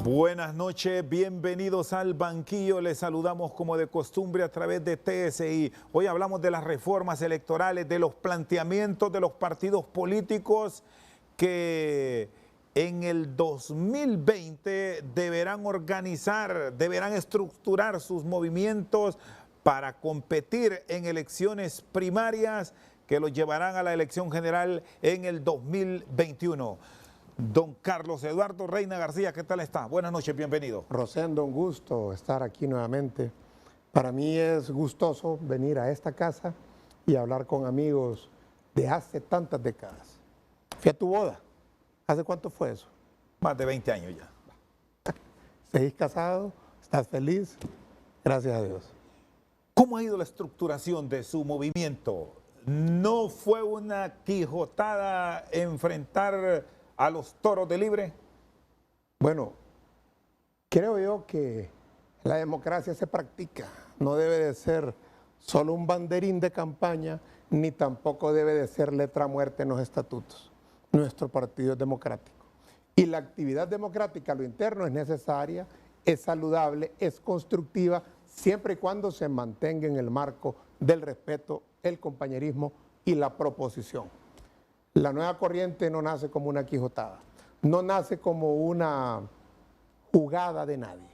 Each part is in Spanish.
Buenas noches, bienvenidos al banquillo. Les saludamos como de costumbre a través de TSI. Hoy hablamos de las reformas electorales, de los planteamientos de los partidos políticos que en el 2020 deberán organizar, deberán estructurar sus movimientos para competir en elecciones primarias que los llevarán a la elección general en el 2021. Don Carlos Eduardo Reina García, ¿qué tal está? Buenas noches, bienvenido. Rosendo, un gusto estar aquí nuevamente. Para mí es gustoso venir a esta casa y hablar con amigos de hace tantas décadas. Fui a tu boda. ¿Hace cuánto fue eso? Más de 20 años ya. ¿Seguís casado? ¿Estás feliz? Gracias a Dios. ¿Cómo ha ido la estructuración de su movimiento? ¿No fue una quijotada enfrentar a los toros de Libre? Bueno, creo yo que la democracia se practica. No debe de ser solo un banderín de campaña, ni tampoco debe de ser letra muerta en los estatutos. Nuestro partido es democrático. Y la actividad democrática a lo interno es necesaria, es saludable, es constructiva, siempre y cuando se mantenga en el marco del respeto, el compañerismo y la proposición. La nueva corriente no nace como una quijotada, no nace como una jugada de nadie.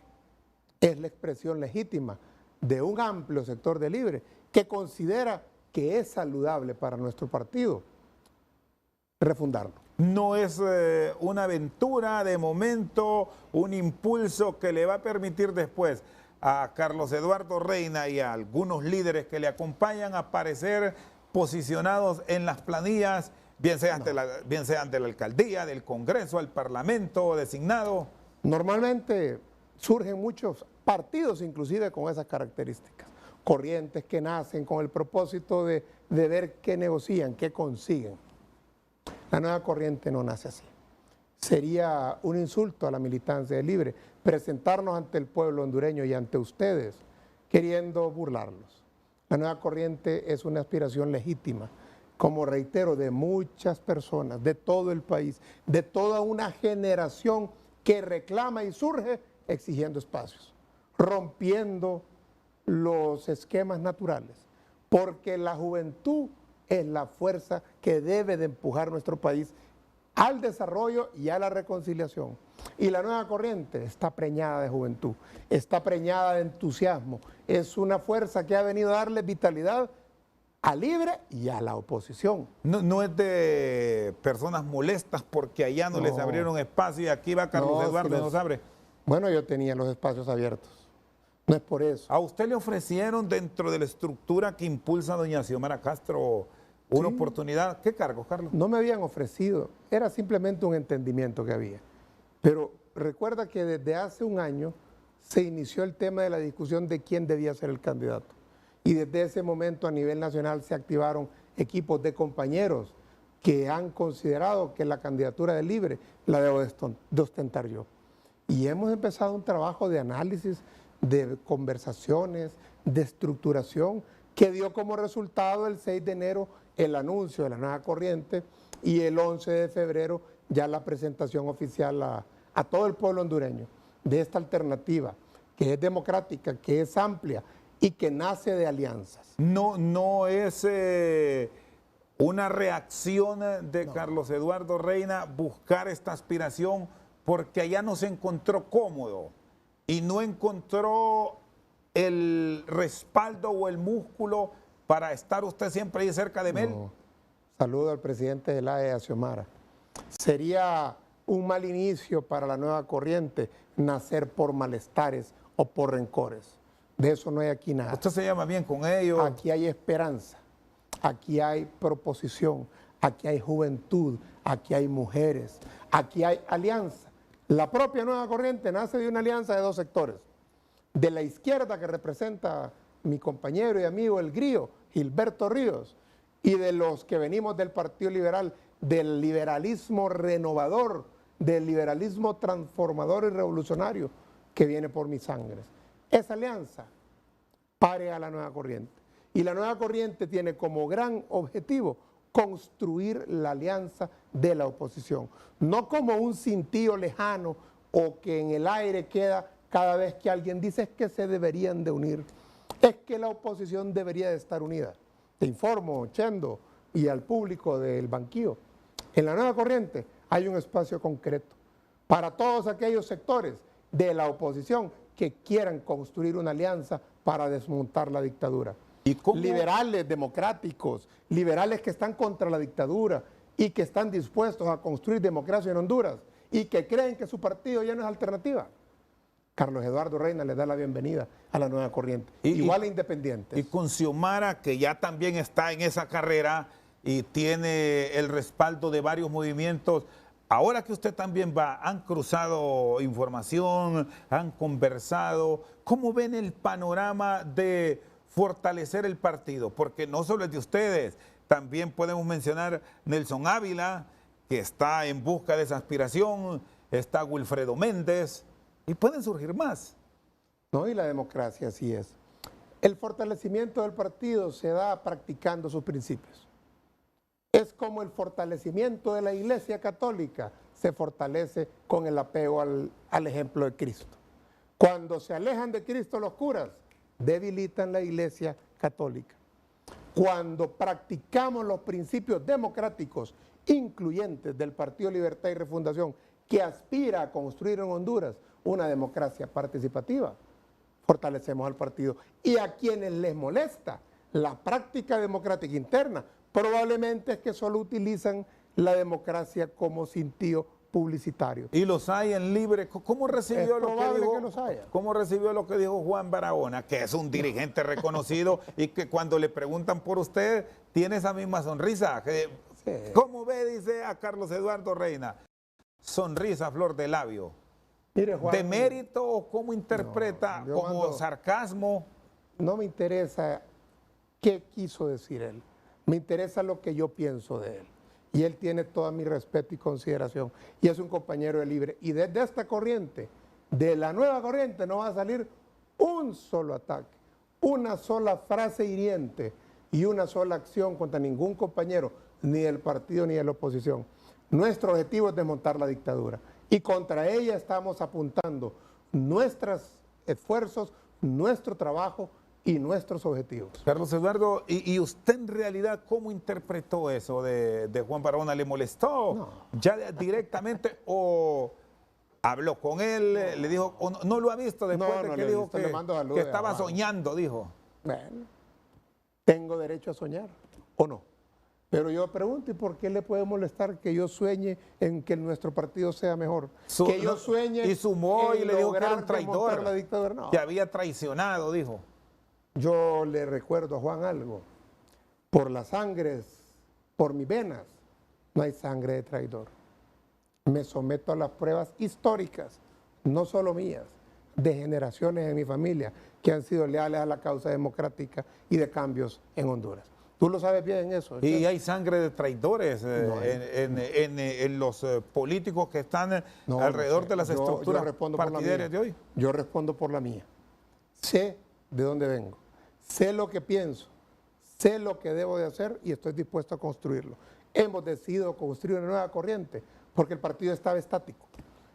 Es la expresión legítima de un amplio sector de Libre que considera que es saludable para nuestro partido refundarlo. No es una aventura de momento, un impulso que le va a permitir después a Carlos Eduardo Reina y a algunos líderes que le acompañan a aparecer posicionados en las planillas, bien sea ante la alcaldía, del Congreso, al Parlamento designado. Normalmente surgen muchos partidos inclusive con esas características, corrientes que nacen con el propósito de ver qué negocian, qué consiguen. La nueva corriente no nace así. Sería un insulto a la militancia de Libre presentarnos ante el pueblo hondureño y ante ustedes queriendo burlarlos. La nueva corriente es una aspiración legítima, como reitero, de muchas personas, de todo el país, de toda una generación que reclama y surge exigiendo espacios, rompiendo los esquemas naturales, porque la juventud es la fuerza que debe de empujar nuestro país al desarrollo y a la reconciliación. Y la nueva corriente está preñada de juventud, está preñada de entusiasmo, es una fuerza que ha venido a darle vitalidad a Libre y a la oposición. No es de personas molestas porque allá no les abrieron espacio y aquí va Carlos Eduardo y nos abre. Bueno, yo tenía los espacios abiertos, no es por eso. ¿A usted le ofrecieron dentro de la estructura que impulsa doña Xiomara Castro una oportunidad? ¿Qué cargo, Carlos? No me habían ofrecido, era simplemente un entendimiento que había. Pero recuerda que desde hace un año se inició el tema de la discusión de quién debía ser el candidato. Y desde ese momento a nivel nacional se activaron equipos de compañeros que han considerado que la candidatura de Libre la debo de ostentar yo. Y hemos empezado un trabajo de análisis, de conversaciones, de estructuración, que dio como resultado el 6 de enero el anuncio de la nueva corriente y el 11 de febrero ya la presentación oficial a todo el pueblo hondureño de esta alternativa que es democrática, que es amplia y que nace de alianzas. No es una reacción de Carlos Eduardo Reina buscar esta aspiración porque allá no se encontró cómodo y no encontró el respaldo o el músculo para estar usted siempre ahí cerca de él. No. Saludo al presidente de la a Xiomara. Sería un mal inicio para la nueva corriente nacer por malestares o por rencores. De eso no hay aquí nada. Usted se llama bien con ellos. Aquí hay esperanza, aquí hay proposición, aquí hay juventud, aquí hay mujeres, aquí hay alianza. La propia nueva corriente nace de una alianza de dos sectores. De la izquierda, que representa mi compañero y amigo el Grillo, Gilberto Ríos, y de los que venimos del Partido Liberal, del liberalismo renovador, del liberalismo transformador y revolucionario que viene por mis sangres. Esa alianza pare a la nueva corriente. Y la nueva corriente tiene como gran objetivo construir la alianza de la oposición, no como un cintillo lejano o que en el aire queda cada vez que alguien dice es que se deberían de unir, es que la oposición debería de estar unida. Te informo, Chendo, y al público del banquillo, en la Nueva Corriente hay un espacio concreto para todos aquellos sectores de la oposición que quieran construir una alianza para desmontar la dictadura. ¿Y cómo? Liberales, democráticos, liberales que están contra la dictadura y que están dispuestos a construir democracia en Honduras y que creen que su partido ya no es alternativa. Carlos Eduardo Reina le da la bienvenida a la Nueva Corriente, igual a Independientes. Y con Xiomara, que ya también está en esa carrera y tiene el respaldo de varios movimientos, ahora que usted también va, han cruzado información, han conversado, ¿cómo ven el panorama de fortalecer el partido? Porque no solo es de ustedes, también podemos mencionar Nelson Ávila, que está en busca de esa aspiración, está Wilfredo Méndez, y pueden surgir más. No, y la democracia así es. El fortalecimiento del partido se da practicando sus principios. Es como el fortalecimiento de la Iglesia Católica se fortalece con el apego al ejemplo de Cristo. Cuando se alejan de Cristo los curas, debilitan la Iglesia Católica. Cuando practicamos los principios democráticos incluyentes del Partido Libertad y Refundación, que aspira a construir en Honduras una democracia participativa, fortalecemos al partido. Y a quienes les molesta la práctica democrática interna, probablemente es que solo utilizan la democracia como cintillo publicitario. Y los hay en Libre. ¿Cómo recibió ¿Cómo recibió lo que dijo Juan Barahona, que es un dirigente reconocido y que cuando le preguntan por usted tiene esa misma sonrisa? Sí. ¿Cómo ve, dice a Carlos Eduardo Reina? Sonrisa, flor de labio. Mire, Juan, ¿de mérito o cómo interpreta? No, ¿como sarcasmo? No me interesa qué quiso decir él. Me interesa lo que yo pienso de él. Y él tiene todo mi respeto y consideración. Y es un compañero de Libre. Y desde esta corriente, de la Nueva Corriente, no va a salir un solo ataque, una sola frase hiriente y una sola acción contra ningún compañero, ni del partido ni de la oposición. Nuestro objetivo es desmontar la dictadura. Y contra ella estamos apuntando nuestros esfuerzos, nuestro trabajo y nuestros objetivos. Carlos Eduardo, ¿y usted en realidad cómo interpretó eso de Juan Barahona? ¿Le molestó No. ya directamente o habló con él, le dijo, o no lo ha visto después de que dijo que estaba soñando, dijo? Bueno, tengo derecho a soñar, ¿o no? Pero yo pregunto, ¿y por qué le puede molestar que yo sueñe en que nuestro partido sea mejor? Que yo sueñe y sumó y le dijo que era un traidor, la dictadura. No. Que había traicionado, dijo. Yo le recuerdo a Juan algo. Por las sangres, por mis venas, no hay sangre de traidor. Me someto a las pruebas históricas, no solo mías, de generaciones en mi familia que han sido leales a la causa democrática y de cambios en Honduras. Tú lo sabes bien eso. Y hay sangre de traidores en los políticos que están alrededor de las estructuras partidarias de hoy. Yo respondo por la mía. Sé de dónde vengo, sé lo que pienso, sé lo que debo de hacer y estoy dispuesto a construirlo. Hemos decidido construir una nueva corriente porque el partido estaba estático.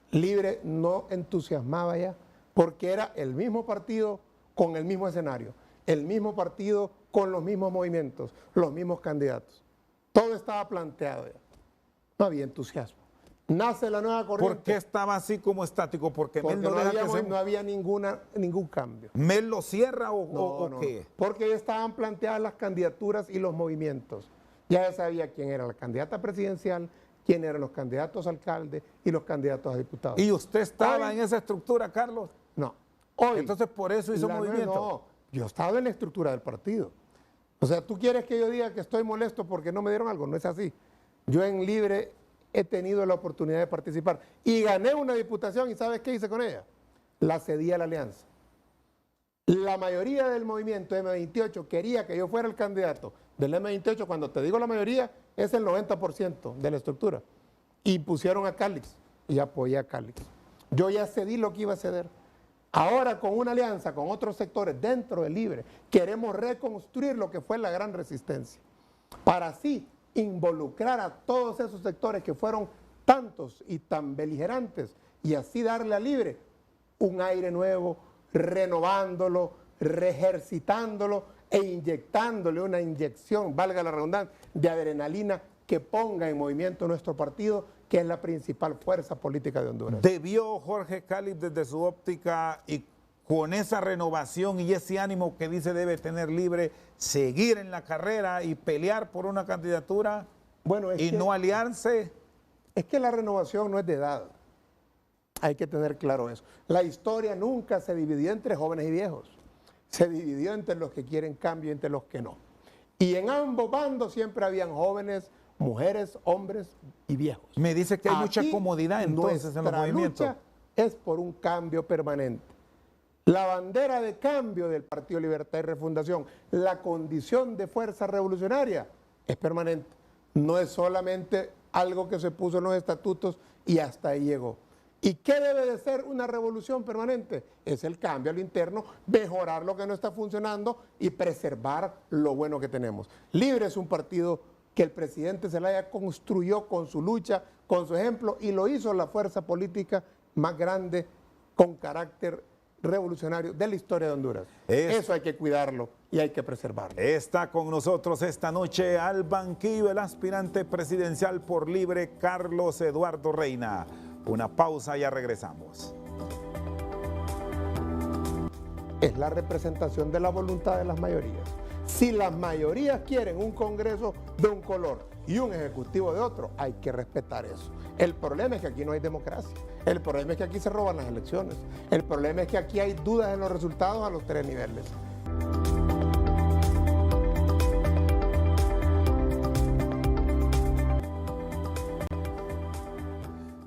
Libre no entusiasmaba ya porque era el mismo partido con el mismo escenario, el mismo partido con los mismos movimientos, los mismos candidatos. Todo estaba planteado ya. No había entusiasmo. Nace la nueva corriente. ¿Por qué estaba así como estático? Porque Mel no había ningún cambio. ¿Mel lo cierra o qué? Porque ya estaban planteadas las candidaturas y los movimientos. Ya sabía quién era la candidata presidencial, quién eran los candidatos a alcalde y los candidatos a diputados. ¿Y usted estaba en esa estructura, Carlos? No. Entonces por eso hizo movimiento. No, yo estaba en la estructura del partido. O sea, tú quieres que yo diga que estoy molesto porque no me dieron algo, no es así. Yo en Libre he tenido la oportunidad de participar y gané una diputación y ¿sabes qué hice con ella? La cedí a la alianza. La mayoría del movimiento M28 quería que yo fuera el candidato del M28, cuando te digo la mayoría es el 90% de la estructura. Y pusieron a Cálix y apoyé a Cálix. Yo ya cedí lo que iba a ceder. Ahora con una alianza con otros sectores dentro del Libre, queremos reconstruir lo que fue la gran resistencia, para así involucrar a todos esos sectores que fueron tantos y tan beligerantes y así darle a Libre un aire nuevo, renovándolo, reejercitándolo e inyectándole una inyección, valga la redundancia, de adrenalina que ponga en movimiento nuestro partido, que es la principal fuerza política de Honduras. ¿Debió Jorge Calip desde su óptica y con esa renovación y ese ánimo que dice debe tener Libre, seguir en la carrera y pelear por una candidatura Bueno, y no aliarse? Es que la renovación no es de edad. Hay que tener claro eso. La historia nunca se dividió entre jóvenes y viejos. Se dividió entre los que quieren cambio y entre los que no. Y en ambos bandos siempre habían jóvenes, mujeres, hombres y viejos. Me dice que hay mucha Aquí, comodidad entonces en los movimientos. Nuestra lucha es por un cambio permanente. La bandera de cambio del Partido Libertad y Refundación, la condición de fuerza revolucionaria, es permanente. No es solamente algo que se puso en los estatutos y hasta ahí llegó. ¿Y qué debe de ser una revolución permanente? Es el cambio al interno, mejorar lo que no está funcionando y preservar lo bueno que tenemos. Libre es un partido que el presidente Zelaya construyó con su lucha, con su ejemplo, y lo hizo la fuerza política más grande con carácter revolucionario de la historia de Honduras. Eso hay que cuidarlo y hay que preservarlo. Está con nosotros esta noche al banquillo el aspirante presidencial por Libre, Carlos Eduardo Reina. Una pausa, ya regresamos. Es la representación de la voluntad de las mayorías. Si las mayorías quieren un Congreso de un color y un Ejecutivo de otro, hay que respetar eso. El problema es que aquí no hay democracia. El problema es que aquí se roban las elecciones. El problema es que aquí hay dudas en los resultados a los 3 niveles.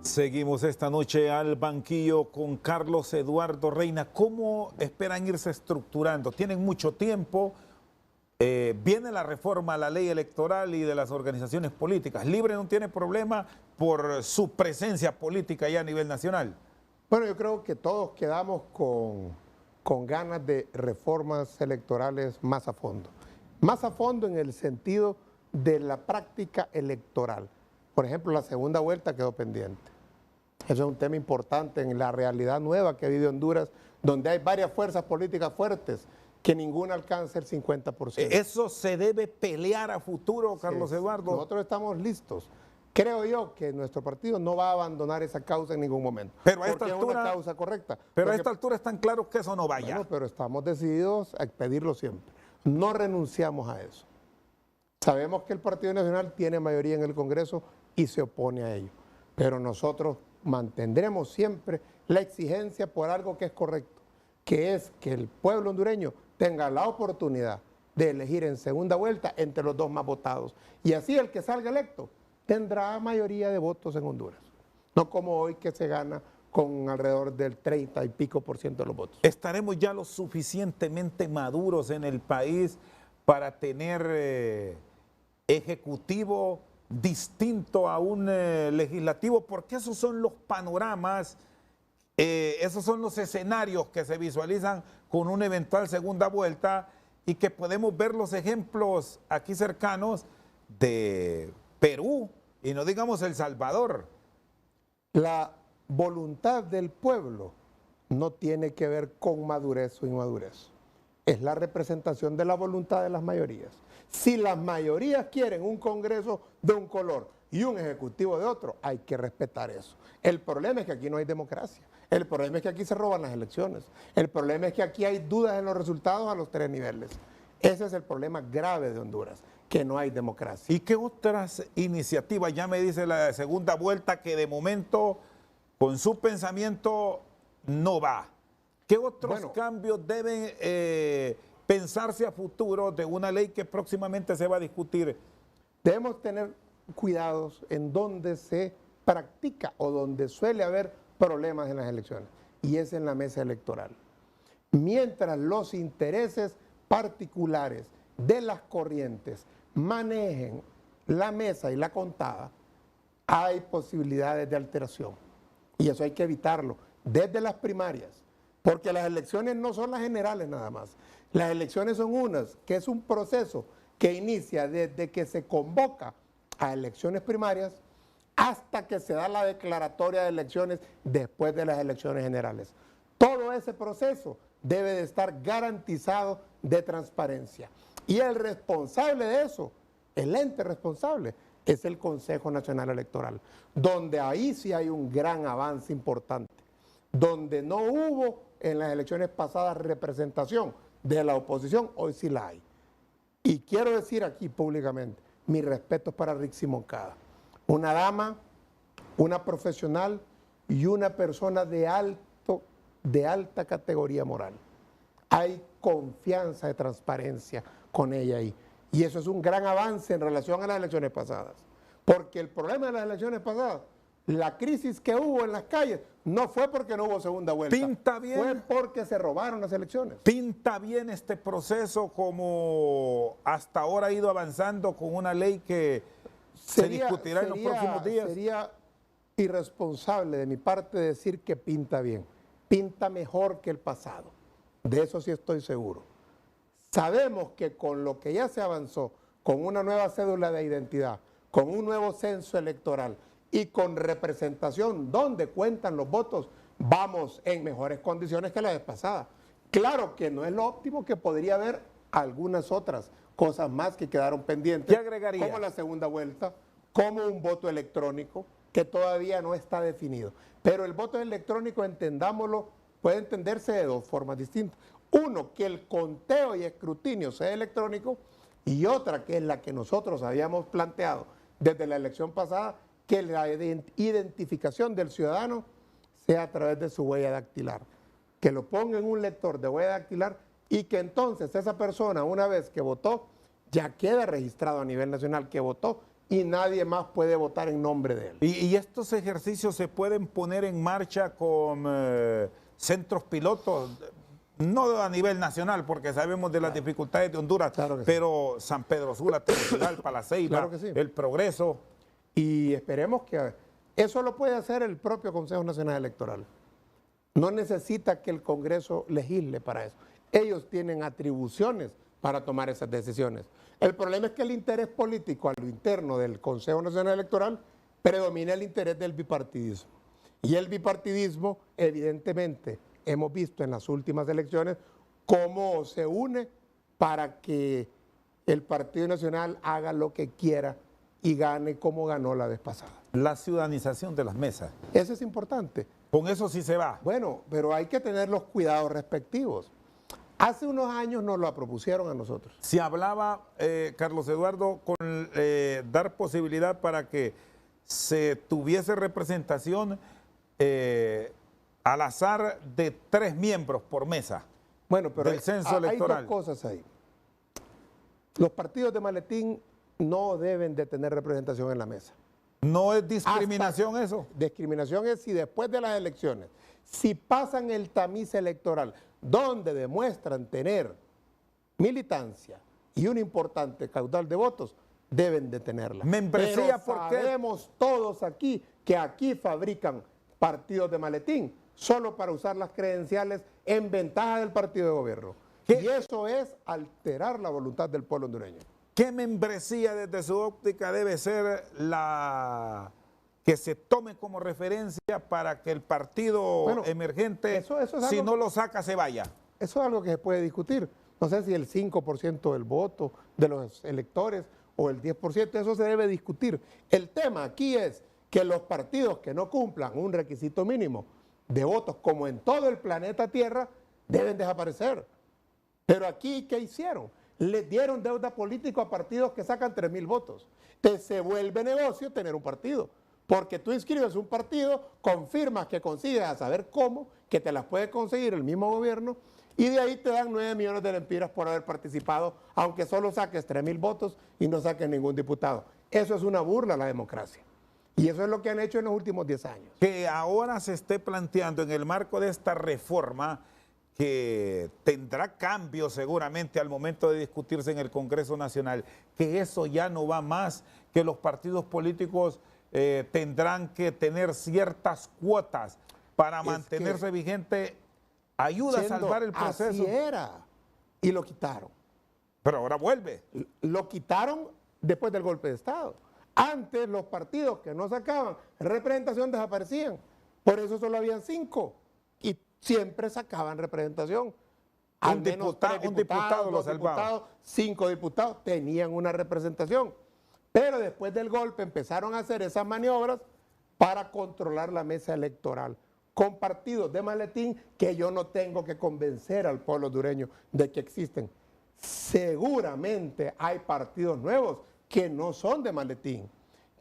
Seguimos esta noche al banquillo con Carlos Eduardo Reina. ¿Cómo esperan irse estructurando? ¿Tienen mucho tiempo? Viene la reforma a la ley electoral y de las organizaciones políticas. ¿Libre no tiene problema por su presencia política ya a nivel nacional? Bueno, yo creo que todos quedamos con ganas de reformas electorales más a fondo. Más a fondo en el sentido de la práctica electoral. Por ejemplo, la segunda vuelta quedó pendiente. Eso es un tema importante en la realidad nueva que vive Honduras, donde hay varias fuerzas políticas fuertes que ninguna alcanza el 50%. ¿Eso se debe pelear a futuro, Carlos Eduardo? Nosotros estamos listos. Creo yo que nuestro partido no va a abandonar esa causa en ningún momento. Pero a esta altura, es una causa correcta. Pero a esta altura están claros que eso no vaya. Bueno, pero estamos decididos a pedirlo siempre. No renunciamos a eso. Sabemos que el Partido Nacional tiene mayoría en el Congreso y se opone a ello. Pero nosotros mantendremos siempre la exigencia por algo que es correcto, que es que el pueblo hondureño tenga la oportunidad de elegir en segunda vuelta entre los dos más votados. Y así el que salga electo tendrá mayoría de votos en Honduras. No como hoy que se gana con alrededor del 30 y pico % de los votos. ¿Estaremos ya lo suficientemente maduros en el país para tener ejecutivo distinto a un legislativo? Porque esos son los panoramas, esos son los escenarios que se visualizan con una eventual segunda vuelta y que podemos ver los ejemplos aquí cercanos de Perú y no digamos El Salvador. La voluntad del pueblo no tiene que ver con madurez o inmadurez. Es la representación de la voluntad de las mayorías. Si las mayorías quieren un Congreso de un color y un Ejecutivo de otro, hay que respetar eso. El problema es que aquí no hay democracia. El problema es que aquí se roban las elecciones. El problema es que aquí hay dudas en los resultados a los 3 niveles. Ese es el problema grave de Honduras, que no hay democracia. ¿Y qué otras iniciativas? Ya me dice la segunda vuelta que de momento con su pensamiento no va. ¿Qué otros cambios deben pensarse a futuro de una ley que próximamente se va a discutir? Debemos tener cuidados en donde se practica o donde suele haber problemas en las elecciones, y es en la mesa electoral. Mientras los intereses particulares de las corrientes manejen la mesa y la contada, hay posibilidades de alteración, y eso hay que evitarlo desde las primarias. Porque las elecciones no son las generales nada más. Las elecciones son unas, que es un proceso que inicia desde que se convoca a elecciones primarias hasta que se da la declaratoria de elecciones después de las elecciones generales. Todo ese proceso debe de estar garantizado de transparencia. Y el responsable de eso, el ente responsable, es el Consejo Nacional Electoral, donde ahí sí hay un gran avance importante, donde no hubo en las elecciones pasadas representación de la oposición, hoy sí la hay. Y quiero decir aquí públicamente, mis respetos para Rixi Moncada, una dama, una profesional y una persona de alta categoría moral. Hay confianza de transparencia con ella ahí. Y eso es un gran avance en relación a las elecciones pasadas. Porque el problema de las elecciones pasadas, la crisis que hubo en las calles, no fue porque no hubo segunda vuelta. Pinta bien. Fue porque se robaron las elecciones. Pinta bien este proceso como hasta ahora ha ido avanzando con una ley que se discutirá en los próximos días. Sería irresponsable de mi parte decir que pinta bien. Pinta mejor que el pasado. De eso sí estoy seguro. Sabemos que con lo que ya se avanzó, con una nueva cédula de identidad, con un nuevo censo electoral y con representación donde cuentan los votos, vamos en mejores condiciones que la vez pasada. Claro que no es lo óptimo, que podría haber algunas otras cosas más que quedaron pendientes. ¿Qué agregaría? Como la segunda vuelta, como un voto electrónico, que todavía no está definido. Pero el voto electrónico, entendámoslo, puede entenderse de dos formas distintas. Uno, que el conteo y escrutinio sea electrónico, y otra, que es la que nosotros habíamos planteado desde la elección pasada, que la identificación del ciudadano sea a través de su huella dactilar. Que lo ponga en un lector de huella dactilar y que entonces esa persona, una vez que votó, ya queda registrado a nivel nacional que votó y nadie más puede votar en nombre de él. ¿Y estos ejercicios se pueden poner en marcha con centros pilotos? No a nivel nacional, porque sabemos de las dificultades de Honduras, Claro que sí. pero San Pedro Sula, Tegucigalpa, La Ceiba, Claro que sí. El Progreso. Y esperemos que eso lo puede hacer el propio Consejo Nacional Electoral. No necesita que el Congreso legisle para eso. Ellos tienen atribuciones para tomar esas decisiones. El problema es que el interés político a lo interno del Consejo Nacional Electoral predomina el interés del bipartidismo. Y el bipartidismo, evidentemente, hemos visto en las últimas elecciones cómo se une para que el Partido Nacional haga lo que quiera y gane como ganó la vez pasada. La ciudadanización de las mesas. Eso es importante. Con eso sí se va. Bueno, pero hay que tener los cuidados respectivos. Hace unos años nos lo propusieron a nosotros. Se hablaba, Carlos Eduardo, con dar posibilidad para que se tuviese representación al azar de 3 miembros por mesa. Bueno, pero del censo electoral. Hay dos cosas ahí. Los partidos de maletín no deben de tener representación en la mesa. ¿No es discriminación eso? Discriminación es si después de las elecciones, si pasan el tamiz electoral, donde demuestran tener militancia y un importante caudal de votos, deben de tenerla. Membresía, pero ¿por qué? sabemos todos aquí que aquí fabrican partidos de maletín solo para usar las credenciales en ventaja del partido de gobierno. ¿Qué? Y eso es alterar la voluntad del pueblo hondureño. ¿Qué membresía desde su óptica debe ser la que se tome como referencia para que el partido emergente, eso es si algo, no lo saca, se vaya? Eso es algo que se puede discutir. No sé si el 5% del voto de los electores o el 10%, eso se debe discutir. El tema aquí es que los partidos que no cumplan un requisito mínimo de votos, como en todo el planeta Tierra, deben desaparecer. Pero aquí, ¿qué hicieron? Le dieron deuda política a partidos que sacan 3,000 votos. Entonces se vuelve negocio tener un partido. Porque tú inscribes un partido, confirmas que consigues a saber cómo, que te las puede conseguir el mismo gobierno, y de ahí te dan 9 millones de lempiras por haber participado, aunque solo saques 3,000 votos y no saques ningún diputado. Eso es una burla a la democracia. Y eso es lo que han hecho en los últimos 10 años. Que ahora se esté planteando en el marco de esta reforma, que tendrá cambios seguramente al momento de discutirse en el Congreso Nacional, que eso ya no va más, que los partidos políticos tendrán que tener ciertas cuotas para mantenerse vigente, ayuda a salvar el proceso. Así era, y lo quitaron. Pero ahora vuelve. Lo quitaron después del golpe de Estado. Antes los partidos que no sacaban representación desaparecían. Por eso solo habían 5 y siempre sacaban representación. Al menos 3 diputados, lo 2 salvaba. diputados, 5 diputados tenían una representación. Pero después del golpe empezaron a hacer esas maniobras para controlar la mesa electoral con partidos de maletín que yo no tengo que convencer al pueblo hondureño de que existen. Seguramente hay partidos nuevos que no son de maletín,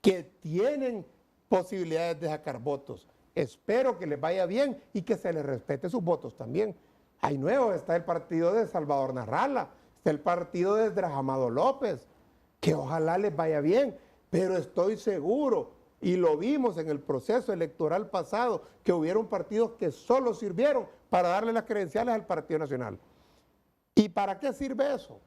que tienen posibilidades de sacar votos. Espero que les vaya bien y que se les respete sus votos también. Hay nuevos, está el partido de Salvador Narrala, está el partido de Amado López, que ojalá les vaya bien, pero estoy seguro, y lo vimos en el proceso electoral pasado, que hubieron partidos que solo sirvieron para darle las credenciales al Partido Nacional. ¿Y para qué sirve eso?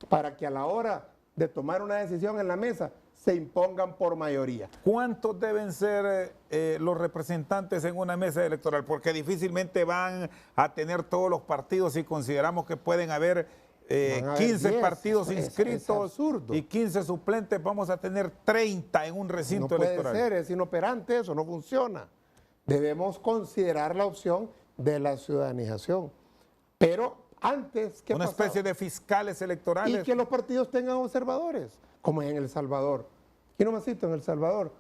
Para que a la hora de tomar una decisión en la mesa se impongan por mayoría. ¿Cuántos deben ser los representantes en una mesa electoral? Porque difícilmente van a tener todos los partidos si consideramos que pueden haber 15 10, partidos es inscritos absurdo. y 15 suplentes, vamos a tener 30 en un recinto electoral. No puede ser, es inoperante eso, no funciona. Debemos considerar la opción de la ciudadanización. Pero antes, ¿qué Una pasaba? especie de fiscales electorales. Y que los partidos tengan observadores, como en El Salvador. Aquí nomasito, en El Salvador.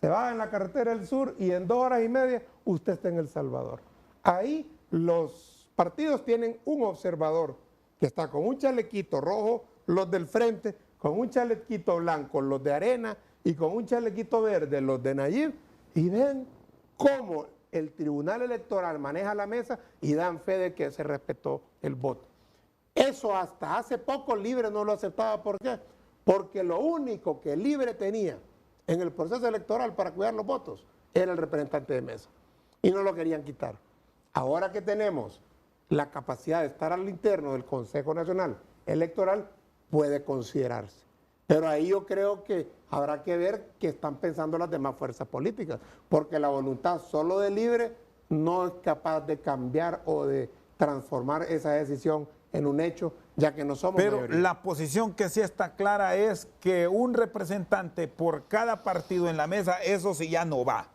Se va en la carretera del sur y en 2 horas y media usted está en El Salvador. Ahí los partidos tienen un observador que está con un chalequito rojo, los del frente, con un chalequito blanco, los de Arena, y con un chalequito verde, los de Nayib, y ven cómo el Tribunal Electoral maneja la mesa y dan fe de que se respetó el voto. Eso hasta hace poco Libre no lo aceptaba. ¿Por qué? Porque lo único que Libre tenía en el proceso electoral para cuidar los votos era el representante de mesa. Y no lo querían quitar. Ahora que tenemos la capacidad de estar al interno del Consejo Nacional Electoral, puede considerarse. Pero ahí yo creo que habrá que ver qué están pensando las demás fuerzas políticas, porque la voluntad solo de Libre no es capaz de cambiar o de transformar esa decisión en un hecho, ya que no somos Pero mayoría. la posición que sí está clara es que un representante por cada partido en la mesa, eso sí ya no va.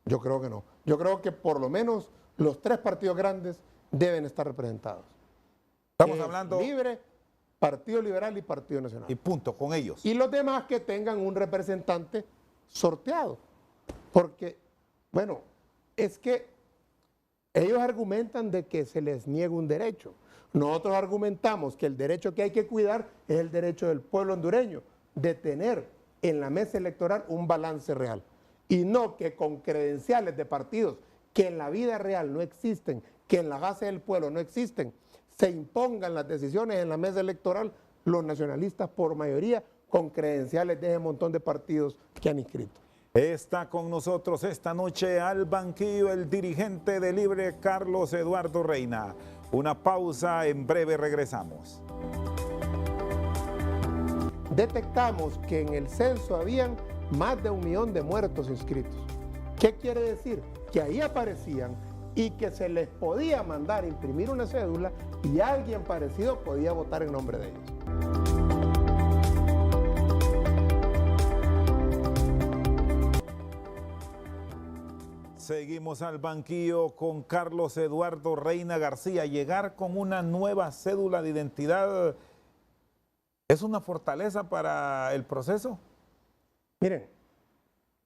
Yo creo que no. Yo creo que por lo menos los 3 partidos grandes deben estar representados. Estamos hablando... Libre, Partido Liberal y Partido Nacional. Y punto, con ellos. Y los demás que tengan un representante sorteado. Porque, bueno, es que ellos argumentan de que se les niega un derecho. Nosotros argumentamos que el derecho que hay que cuidar es el derecho del pueblo hondureño de tener en la mesa electoral un balance real. Y no que con credenciales de partidos que en la vida real no existen, que en la base del pueblo no existen, se impongan las decisiones en la mesa electoral los nacionalistas por mayoría con credenciales de ese montón de partidos que han inscrito. Está con nosotros esta noche al banquillo el dirigente de Libre, Carlos Eduardo Reina. Una pausa, en breve regresamos. Detectamos que en el censo habían más de 1 millón de muertos inscritos. ¿Qué quiere decir? Que ahí aparecían y que se les podía mandar a imprimir una cédula y alguien parecido podía votar en nombre de ellos. Seguimos al banquillo con Carlos Eduardo Reina García. Llegar con una nueva cédula de identidad ¿es una fortaleza para el proceso?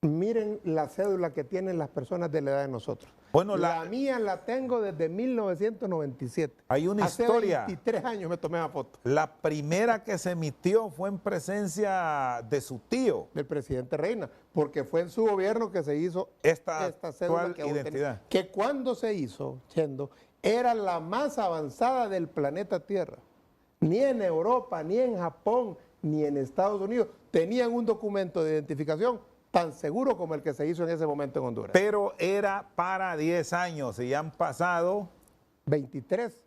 Miren la cédula que tienen las personas de la edad de nosotros. Bueno, la mía la tengo desde 1997. Hay una Hace historia. 23 años me tomé la foto. La primera que se emitió fue en presencia de su tío. Del presidente Reina, porque fue en su gobierno que se hizo Esta cédula actual que aún identidad. tenemos. Que cuando se hizo, Chendo, era la más avanzada del planeta Tierra. Ni en Europa, ni en Japón, ni en Estados Unidos tenían un documento de identificación tan seguro como el que se hizo en ese momento en Honduras. Pero era para 10 años y ya han pasado 23.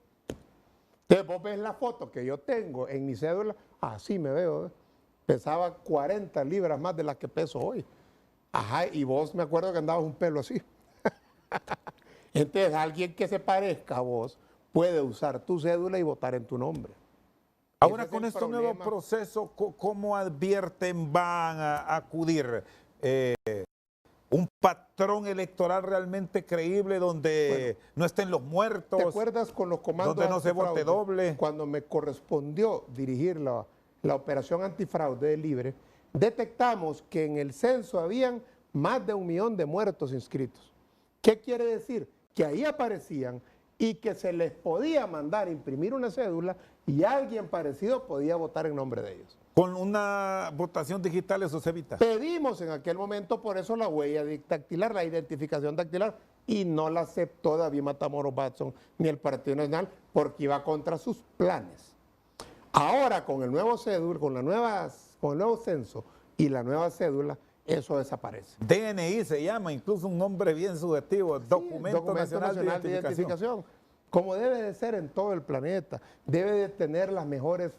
Entonces vos ves la foto que yo tengo en mi cédula, así me veo. Pesaba 40 libras más de las que peso hoy. Ajá, y vos me acuerdo que andabas un pelo así. Entonces alguien que se parezca a vos puede usar tu cédula y votar en tu nombre. Ahora Ese es con el este nuevo problema. proceso, ¿cómo advierten van a acudir? ¿Un patrón electoral realmente creíble donde no estén los ¿Te muertos, acuerdas con los comandos donde no se vote antifraude? doble? Cuando me correspondió dirigir la operación antifraude de Libre, detectamos que en el censo habían más de 1 millón de muertos inscritos. ¿Qué quiere decir? Que ahí aparecían y que se les podía mandar imprimir una cédula y alguien parecido podía votar en nombre de ellos. Con una votación digital eso se evita. Pedimos en aquel momento por eso la huella dactilar, la identificación dactilar, y no la aceptó David Matamoros Watson ni el Partido Nacional porque iba contra sus planes. Ahora con el nuevo cédula, con el nuevo censo y la nueva cédula, eso desaparece. DNI se llama, incluso un nombre bien subjetivo, Sí, Documento Nacional de Identificación. Como debe de ser en todo el planeta, debe de tener las mejores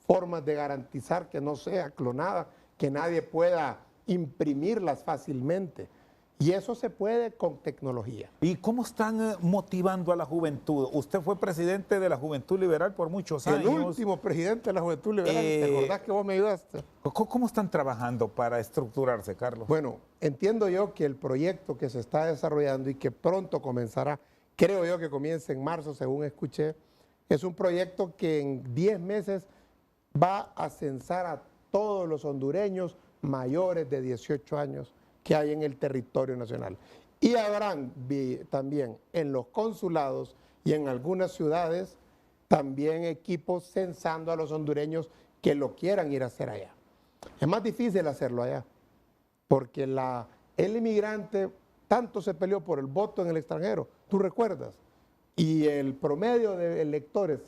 formas de garantizar que no sea clonada, que nadie pueda imprimirlas fácilmente. Y eso se puede con tecnología. ¿Y cómo están motivando a la juventud? Usted fue presidente de la Juventud Liberal por muchos años. El último presidente de la Juventud Liberal, ¿te acordás que vos me ayudaste? ¿Cómo están trabajando para estructurarse, Carlos? Bueno, entiendo yo que el proyecto que se está desarrollando y que pronto comenzará, creo yo que comienza en marzo, según escuché, es un proyecto que en 10 meses va a censar a todos los hondureños mayores de 18 años que hay en el territorio nacional. Y habrán también en los consulados y en algunas ciudades también equipos censando a los hondureños que lo quieran ir a hacer allá. Es más difícil hacerlo allá, porque el inmigrante tanto se peleó por el voto en el extranjero, tú recuerdas, y el promedio de electores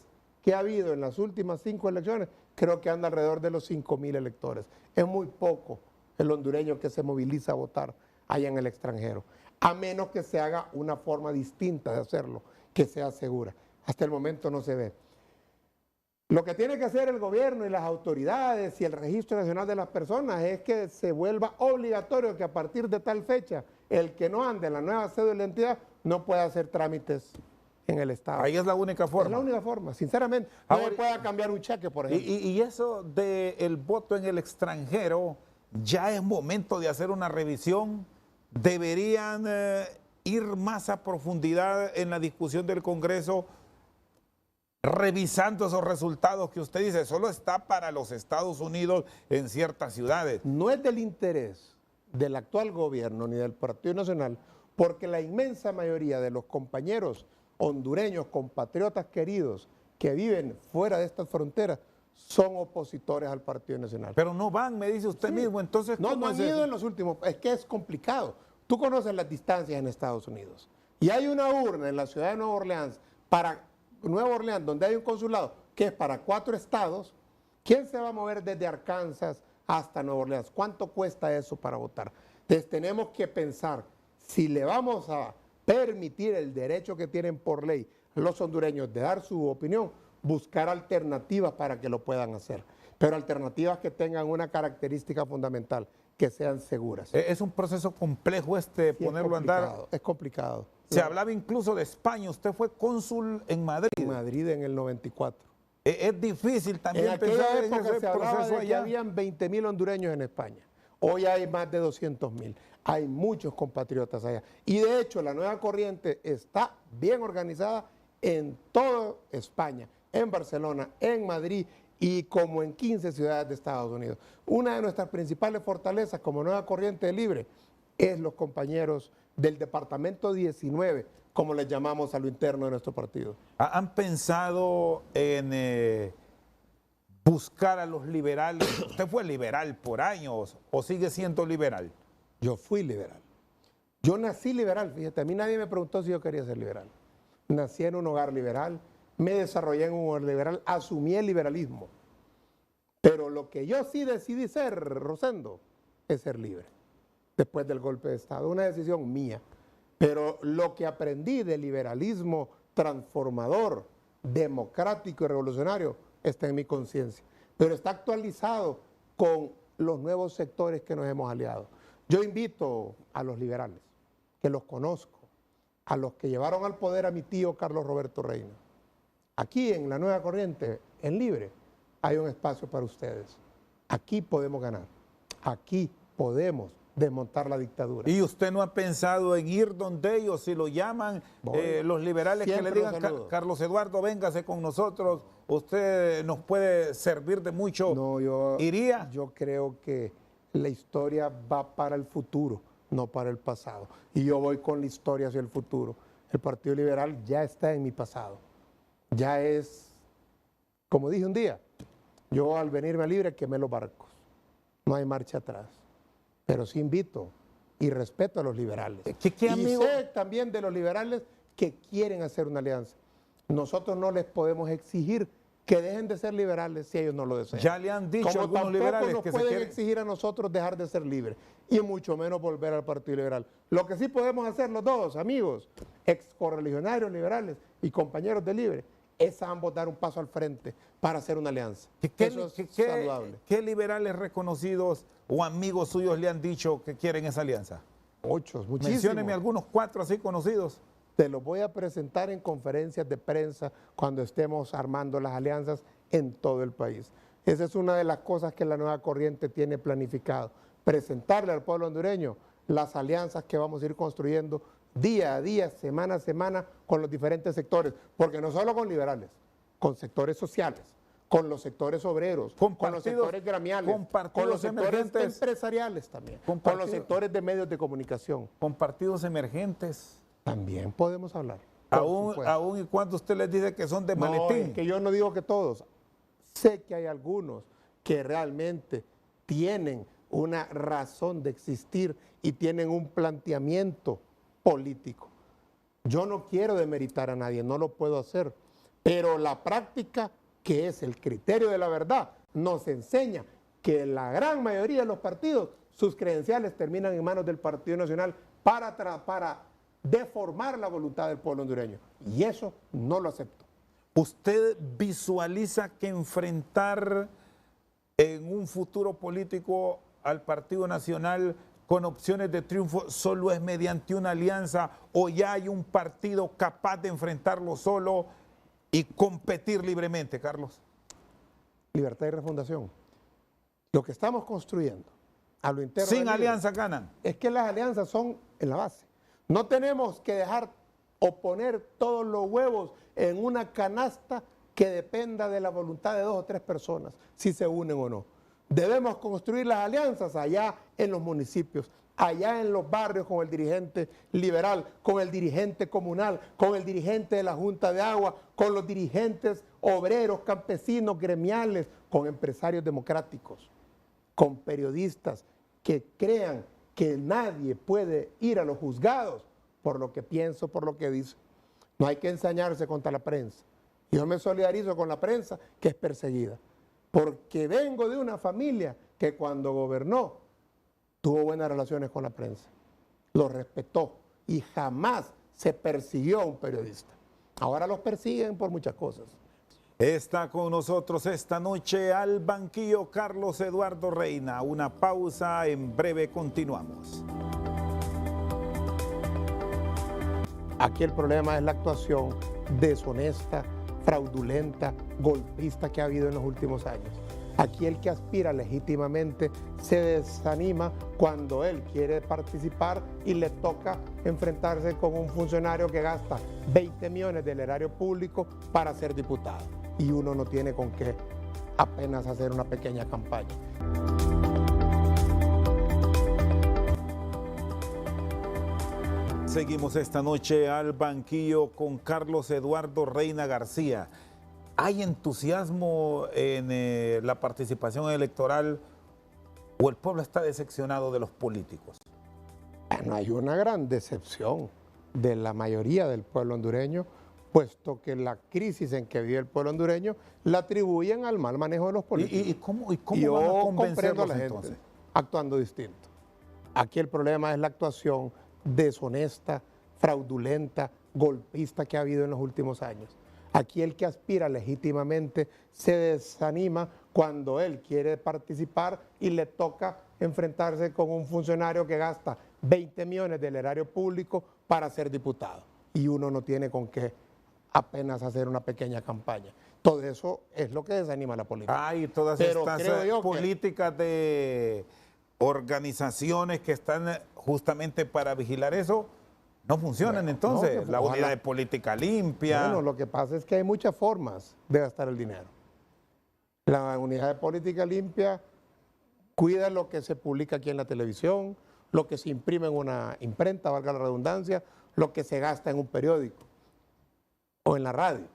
que ha habido en las últimas 5 elecciones, creo que anda alrededor de los 5,000 electores. Es muy poco el hondureño que se moviliza a votar allá en el extranjero, a menos que se haga una forma distinta de hacerlo, que sea segura. Hasta el momento no se ve. Lo que tiene que hacer el gobierno y las autoridades y el Registro Nacional de las Personas es que se vuelva obligatorio que a partir de tal fecha el que no ande en la nueva cédula de identidad no pueda hacer trámites en el Estado. Ahí es la única forma. Es la única forma, sinceramente. No se pueda cambiar un cheque, por ejemplo. Y eso del voto en el extranjero, ya es momento de hacer una revisión. Deberían ir más a profundidad en la discusión del Congreso, revisando esos resultados que usted dice, solo está para los Estados Unidos en ciertas ciudades. No es del interés del actual gobierno ni del Partido Nacional, porque la inmensa mayoría de los compañeros hondureños, compatriotas queridos que viven fuera de estas fronteras, son opositores al Partido Nacional. Pero no van, me dice usted mismo, entonces No, ¿cómo no han es eso? ido en los últimos, es que es complicado. Tú conoces las distancias en Estados Unidos y hay una urna en la ciudad de Nueva Orleans, donde hay un consulado que es para 4 estados. ¿Quién se va a mover desde Arkansas hasta Nueva Orleans? ¿Cuánto cuesta eso para votar? Entonces tenemos que pensar si le vamos a permitir el derecho que tienen por ley los hondureños de dar su opinión, buscar alternativas para que lo puedan hacer, pero alternativas que tengan una característica fundamental, que sean seguras. Es un proceso complejo Sí, ponerlo a andar. Es complicado. Se hablaba incluso de España, usted fue cónsul en Madrid. En Madrid en el 94. Es difícil también En aquella pensar en época ese se hablaba proceso de que allá. habían 20,000 hondureños en España. Hoy hay más de 200,000. Hay muchos compatriotas allá. Y de hecho, la nueva corriente está bien organizada en toda España, en Barcelona, en Madrid y como en 15 ciudades de Estados Unidos. Una de nuestras principales fortalezas como nueva corriente libre es los compañeros del departamento 19, como les llamamos a lo interno de nuestro partido. ¿Han pensado en buscar a los liberales? ¿Usted fue liberal por años o sigue siendo liberal? Yo fui liberal. Yo nací liberal, fíjate, a mí nadie me preguntó si yo quería ser liberal. Nací en un hogar liberal, me desarrollé en un hogar liberal, asumí el liberalismo. Pero lo que yo sí decidí ser, Rosendo, es ser libre. Después del golpe de Estado, una decisión mía. Pero lo que aprendí del liberalismo transformador, democrático y revolucionario está en mi conciencia. Pero está actualizado con los nuevos sectores que nos hemos aliado. Yo invito a los liberales, que los conozco, a los que llevaron al poder a mi tío Carlos Roberto Reina, aquí en la nueva corriente, en Libre, hay un espacio para ustedes. Aquí podemos ganar, aquí podemos desmontar la dictadura. ¿Y usted no ha pensado en ir donde ellos, si lo llaman los liberales, que le digan, Carlos Eduardo, véngase con nosotros, usted nos puede servir de mucho? No, ¿iría? Yo creo que la historia va para el futuro, no para el pasado. Y yo voy con la historia hacia el futuro. El Partido Liberal ya está en mi pasado. Ya es, como dije un día, yo al venirme a Libre quemé los barcos. No hay marcha atrás. Pero sí invito y respeto a los liberales. ¿Qué y amigo? sé también de los liberales que quieren hacer una alianza. Nosotros no les podemos exigir que dejen de ser liberales si ellos no lo desean. Ya le han dicho como algunos liberales nos que pueden se quieren exigir a nosotros dejar de ser libres y mucho menos volver al Partido Liberal. Lo que sí podemos hacer los dos, amigos, ex correligionarios liberales y compañeros de Libre, es a ambos dar un paso al frente para hacer una alianza. Eso es saludable. ¿Qué liberales reconocidos o amigos suyos le han dicho que quieren esa alianza? Muchísimos. Mencióneme algunos 4 así conocidos. Te los voy a presentar en conferencias de prensa cuando estemos armando las alianzas en todo el país. Esa es una de las cosas que la nueva corriente tiene planificado. Presentarle al pueblo hondureño las alianzas que vamos a ir construyendo día a día, semana a semana, con los diferentes sectores. Porque no solo con liberales, con sectores sociales, con los sectores obreros, con los sectores gremiales, con los sectores empresariales también, con los sectores de medios de comunicación. Con partidos emergentes. También podemos hablar. Aún y cuando usted les dice que son de maletín. Es que yo no digo que todos. Sé que hay algunos que realmente tienen una razón de existir y tienen un planteamiento político. Yo no quiero demeritar a nadie, no lo puedo hacer. Pero la práctica, que es el criterio de la verdad, nos enseña que la gran mayoría de los partidos, sus credenciales terminan en manos del Partido Nacional para deformar la voluntad del pueblo hondureño. Y eso no lo acepto. ¿Usted visualiza que enfrentar en un futuro político al Partido Nacional con opciones de triunfo solo es mediante una alianza o ya hay un partido capaz de enfrentarlo solo y competir libremente, Carlos? Libertad y refundación. Lo que estamos construyendo a lo interno. Sin alianza ganan. Es que las alianzas son en la base. No tenemos que dejar o poner todos los huevos en una canasta que dependa de la voluntad de 2 o 3 personas, si se unen o no. Debemos construir las alianzas allá en los municipios, allá en los barrios con el dirigente liberal, con el dirigente comunal, con el dirigente de la Junta de Agua, con los dirigentes obreros, campesinos, gremiales, con empresarios democráticos, con periodistas que crean que nadie puede ir a los juzgados por lo que pienso, por lo que dice. No hay que ensañarse contra la prensa. Yo me solidarizo con la prensa que es perseguida, porque vengo de una familia que cuando gobernó tuvo buenas relaciones con la prensa, lo respetó y jamás se persiguió a un periodista. Ahora los persiguen por muchas cosas. Está con nosotros esta noche al banquillo Carlos Eduardo Reina. Una pausa, en breve continuamos. Aquí el problema es la actuación deshonesta, fraudulenta, golpista que ha habido en los últimos años. Aquí el que aspira legítimamente se desanima cuando él quiere participar y le toca enfrentarse con un funcionario que gasta 20 millones del erario público para ser diputado. Y uno no tiene con qué apenas hacer una pequeña campaña. Seguimos esta noche al banquillo con Carlos Eduardo Reina García. ¿Hay entusiasmo en la participación electoral o el pueblo está decepcionado de los políticos? Bueno, hay una gran decepción de la mayoría del pueblo hondureño, puesto que la crisis en que vive el pueblo hondureño la atribuyen al mal manejo de los políticos. ¿Y cómo van a convencerlos a la gente entonces? Actuando distinto. Aquí el problema es la actuación deshonesta, fraudulenta, golpista que ha habido en los últimos años. Aquí el que aspira legítimamente se desanima cuando él quiere participar y le toca enfrentarse con un funcionario que gasta 20 millones del erario público para ser diputado. Y uno no tiene con qué apenas hacer una pequeña campaña. Todo eso es lo que desanima a la política. Hay todas Pero estas creo yo políticas de organizaciones que están justamente para vigilar eso, no funcionan. Bueno, entonces. no, La ojalá. unidad de política limpia. Bueno, lo que pasa es que hay muchas formas de gastar el dinero. La unidad de política limpia cuida lo que se publica aquí en la televisión, lo que se imprime en una imprenta, valga la redundancia, lo que se gasta en un periódico o en la radio.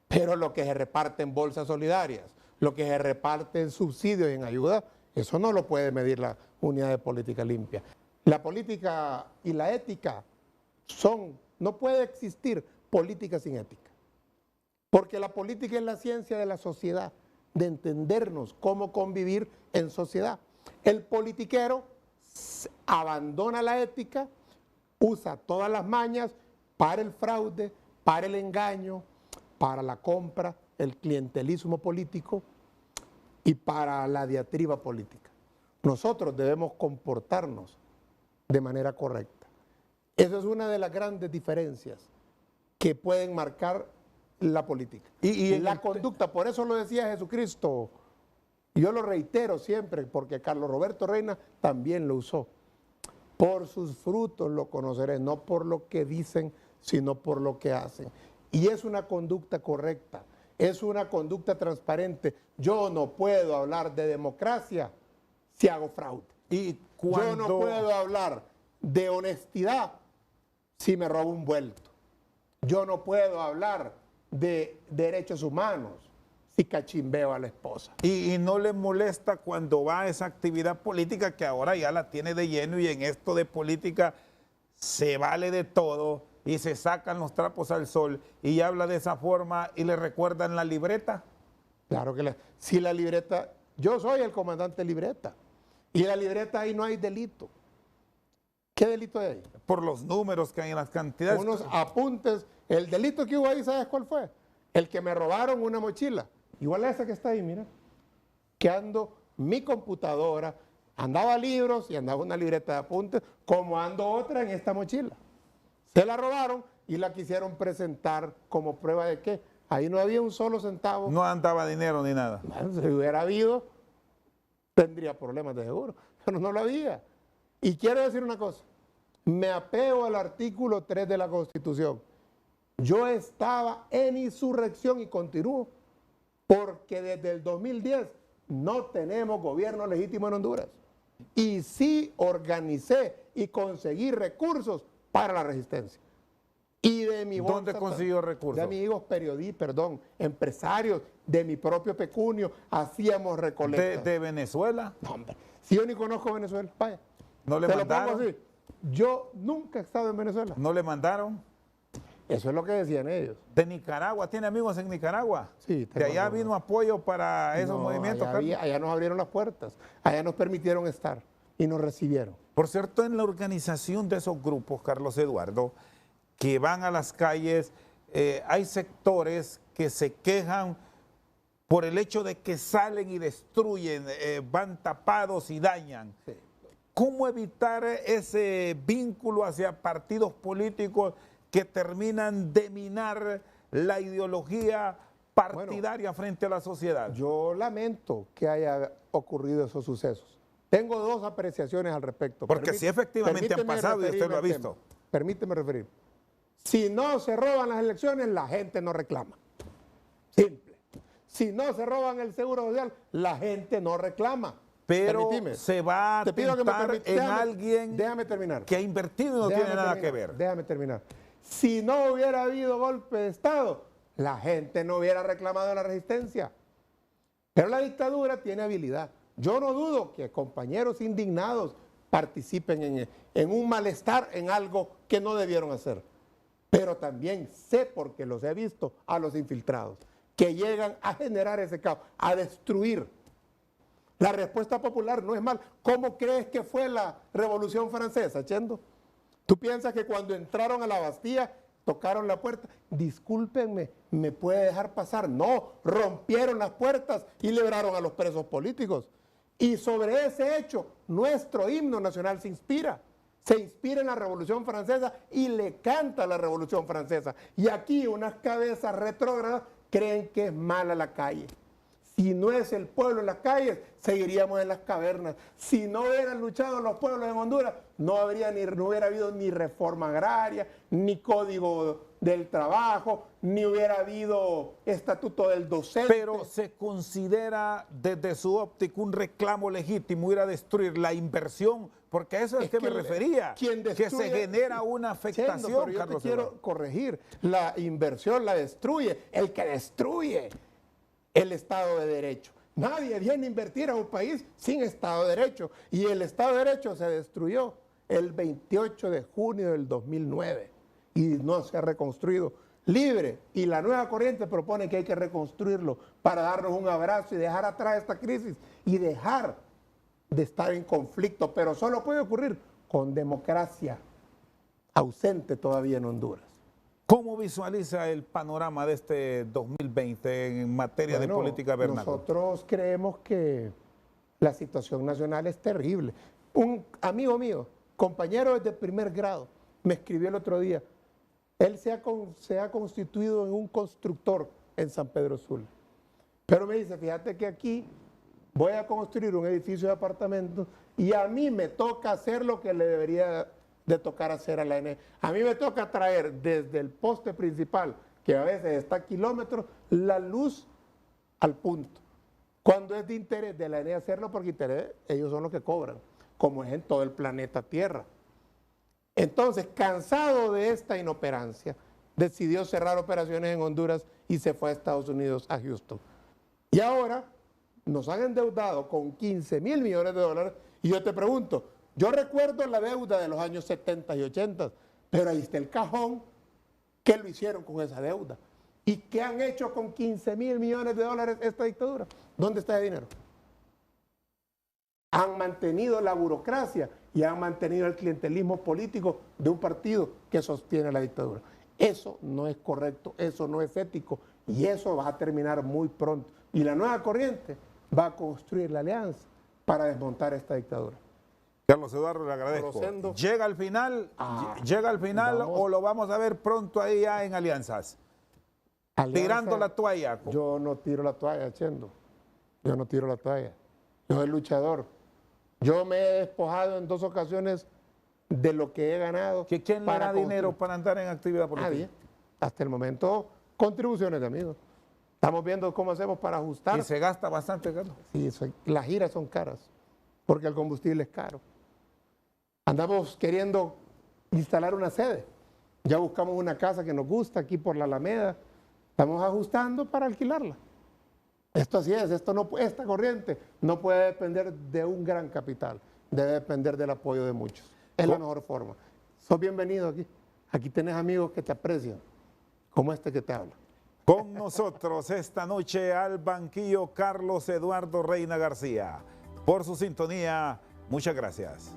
Pero lo que se reparte en bolsas solidarias, lo que se reparte en subsidios y en ayuda, eso no lo puede medir la unidad de política limpia. La política y la ética no puede existir política sin ética. Porque la política es la ciencia de la sociedad, de entendernos cómo convivir en sociedad. El politiquero abandona la ética, usa todas las mañas para el fraude, para el engaño, para la compra, el clientelismo político y para la diatriba política. Nosotros debemos comportarnos de manera correcta. Esa es una de las grandes diferencias que pueden marcar la política. Y la conducta, por eso lo decía Jesucristo, yo lo reitero siempre, porque Carlos Roberto Reina también lo usó. Por sus frutos lo conoceré, no por lo que dicen, sino por lo que hacen. Y es una conducta correcta, es una conducta transparente. Yo no puedo hablar de democracia si hago fraude. Yo no puedo hablar de honestidad si me robo un vuelto. Yo no puedo hablar de derechos humanos si cachimbeo a la esposa. Y no le molesta cuando va a esa actividad política que ahora ya la tiene de lleno, y en esto de política se vale de todo y se sacan los trapos al sol y habla de esa forma y le recuerdan la libreta. Claro que si la libreta, yo soy el comandante libreta y en la libreta ahí no hay delito. ¿Qué delito hay ahí? Por los números que hay en las cantidades. Unos apuntes. El delito que hubo ahí, ¿sabes cuál fue? El que me robaron una mochila. Igual a esa que está ahí, mira. Que ando mi computadora, andaba libros y andaba una libreta de apuntes, como ando otra en esta mochila. Se la robaron y la quisieron presentar como prueba de que ahí no había un solo centavo. No andaba dinero ni nada. Bueno, si hubiera habido, tendría problemas de seguro, pero no lo había. Y quiero decir una cosa, me apego al artículo 3 de la Constitución. Yo estaba en insurrección y continúo, porque desde el 2010 no tenemos gobierno legítimo en Honduras. Y sí organicé y conseguí recursos para la resistencia. Y de mi bolsa, ¿dónde consiguió recursos? De amigos periodistas, empresarios, de mi propio pecunio, hacíamos recolectas. ¿De Venezuela? No, hombre, si yo ni conozco Venezuela, vaya. ¿No le mandaron? Lo pongo así. Yo nunca he estado en Venezuela. ¿No le mandaron? Eso es lo que decían ellos. ¿De Nicaragua? ¿Tiene amigos en Nicaragua? Sí. ¿De allá vino apoyo para esos movimientos? Allá nos abrieron las puertas, allá nos permitieron estar y nos recibieron. Por cierto, en la organización de esos grupos, Carlos Eduardo, que van a las calles, hay sectores que se quejan por el hecho de que salen y destruyen, van tapados y dañan. Sí. ¿Cómo evitar ese vínculo hacia partidos políticos que terminan de minar la ideología partidaria frente a la sociedad? Yo lamento que haya ocurrido esos sucesos. Tengo dos apreciaciones al respecto. Porque sí, efectivamente han pasado y usted lo ha visto. Permíteme referir. Si no se roban las elecciones, la gente no reclama. Simple. Si no se roban el seguro social, la gente no reclama. Pero se va a tentar en alguien que ha invertido y no tiene nada que ver. Déjame terminar. Si no hubiera habido golpe de Estado, la gente no hubiera reclamado la resistencia. Pero la dictadura tiene habilidad. Yo no dudo que compañeros indignados participen en un malestar, en algo que no debieron hacer. Pero también sé, porque los he visto, a los infiltrados, que llegan a generar ese caos, a destruir. La respuesta popular no es mal. ¿Cómo crees que fue la Revolución Francesa, Chendo? ¿Tú piensas que cuando entraron a la Bastilla tocaron la puerta? Discúlpenme, ¿me puede dejar pasar? No, rompieron las puertas y liberaron a los presos políticos. Y sobre ese hecho, nuestro himno nacional se inspira. se inspira en la Revolución Francesa y le canta la Revolución Francesa. Y aquí unas cabezas retrógradas creen que es mala la calle. Si no es el pueblo en las calles, seguiríamos en las cavernas. Si no hubieran luchado los pueblos en Honduras, no hubiera habido ni reforma agraria, ni código del trabajo, ni hubiera habido estatuto del docente. Pero se considera desde su óptica un reclamo legítimo ir a destruir la inversión, porque a eso es que me refería, que se genera una afectación, pero yo Carlos te quiero Eduardo. corregir, la inversión la destruye el que destruye el Estado de Derecho. Nadie viene a invertir a un país sin Estado de Derecho, y el Estado de Derecho se destruyó el 28 de junio del 2009 y no se ha reconstruido. Libre y la nueva corriente propone que hay que reconstruirlo para darnos un abrazo y dejar atrás esta crisis y dejar de estar en conflicto, pero solo puede ocurrir con democracia ausente todavía en Honduras. ¿Cómo visualiza el panorama de este 2020 en materia de política vernácula? Nosotros creemos que la situación nacional es terrible. Un amigo mío, compañero desde primer grado, me escribió el otro día. Él se ha constituido en un constructor en San Pedro Sula. Pero me dice, fíjate que aquí voy a construir un edificio de apartamentos y a mí me toca hacer lo que le debería de tocar hacer a la ENE. A mí me toca traer desde el poste principal, que a veces está a kilómetros, la luz al punto. Cuando es de interés de la ENE hacerlo, porque interés, ellos son los que cobran, como es en todo el planeta Tierra. Entonces, cansado de esta inoperancia, decidió cerrar operaciones en Honduras y se fue a Estados Unidos, a Houston. Y ahora nos han endeudado con 15,000 millones de dólares y yo te pregunto, yo recuerdo la deuda de los años 70 y 80, pero ahí está el cajón. ¿Qué lo hicieron con esa deuda? ¿Y qué han hecho con 15,000 millones de dólares esta dictadura? ¿Dónde está el dinero? Han mantenido la burocracia y han mantenido el clientelismo político de un partido que sostiene la dictadura. Eso no es correcto, eso no es ético y eso va a terminar muy pronto. Y la nueva corriente va a construir la alianza para desmontar esta dictadura. Carlos Eduardo, le agradezco. Rosendo. ¿Llega al final? ¿Llega al final o lo vamos a ver pronto ahí ya en alianzas? Tirando la toalla. Yo no tiro la toalla, Chendo. Yo no tiro la toalla. Yo soy luchador. Yo me he despojado en 2 ocasiones de lo que he ganado. ¿Quién le da dinero para andar en actividad política? Nadie. Hasta el momento, contribuciones de amigos. Estamos viendo cómo hacemos para ajustar. Y se gasta bastante, Carlos. Sí, las giras son caras, porque el combustible es caro. Andamos queriendo instalar una sede. Ya buscamos una casa que nos gusta aquí por la Alameda. Estamos ajustando para alquilarla. Esto así es, esta corriente no puede depender de un gran capital, debe depender del apoyo de muchos. Es la mejor forma. Sos bienvenido aquí. Aquí tenés amigos que te aprecian, como este que te habla. Con nosotros esta noche al banquillo Carlos Eduardo Reina García. Por su sintonía, muchas gracias.